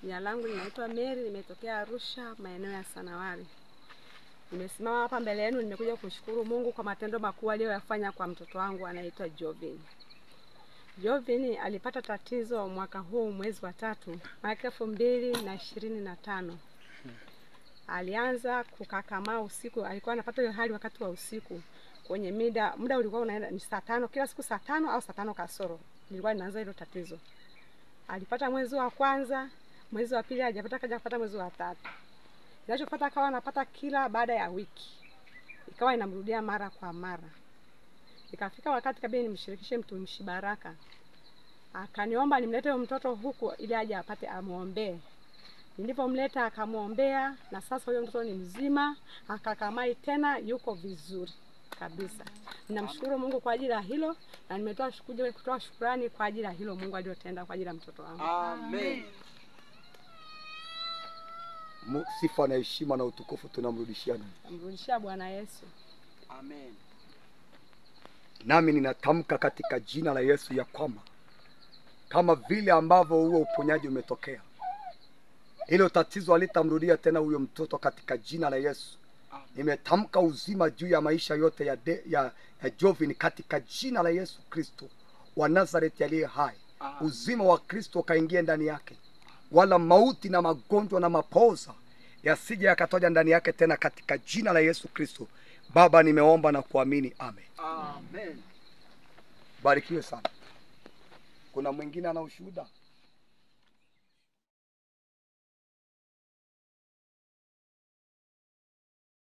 Jina langu linaitwa Mary, nimetokea Arusha, maeneo ya Sanawari. Nimesimama hapa mbele yenu, nimekuja kushukuru Mungu kwa matendo makuu aliyoyafanya kwa mtoto wangu anaitwa Jovin. Jovin alipata tatizo mwaka huu mwezi wa 3, mwaka 2025. Alianza kukakamaa usiku, alikuwa anapata hiyo hali wakati wa usiku. Kwenye muda ulikuwa unaenda ni saa 5, kila siku saa 5 au saa 5 kasoro. Nilikuwa ninaanza hilo tatizo. Alipata mwezi wa kwanza, mwezi wa pili hajapata, kaja kupata mwezi wa 3. Inachofuata akawa anapata kila baada ya wiki. Ikawa inamrudia mara kwa mara. Ikafika wakati kabisa nimshirikishe mtumishi Baraka. Akaniomba nimlete mtoto huku ili aje apate amuombee. Nilipomleta akamuombea na sasa huyo mtoto ni mzima, akakamai tena, yuko vizuri kabisa. Ninamshukuru Mungu kwa ajili ya hilo na nimetoa shukrani kwa ajili ya hilo Mungu aliyotenda kwa ajili ya mtoto wangu. Amen. Sifa na heshima na utukufu tunamrudishia nani? Tunamrudishia Bwana Yesu. Amen. Nami ninatamka katika jina la Yesu ya kwamba kama vile ambavyo huo uponyaji umetokea, hilo tatizo halitamrudia tena huyo mtoto katika jina la Yesu. Nimetamka uzima juu ya maisha yote ya Jovin katika jina la Yesu Kristo wa Nazareti aliye hai. Uzima wa Kristo kaingia ndani yake, wala mauti na magonjwa na mapoza yasije yakatoja ndani yake tena katika jina la Yesu Kristo. Baba, nimeomba na kuamini, amen. Amen. Barikiwe sana. Kuna mwingine ana ushuhuda?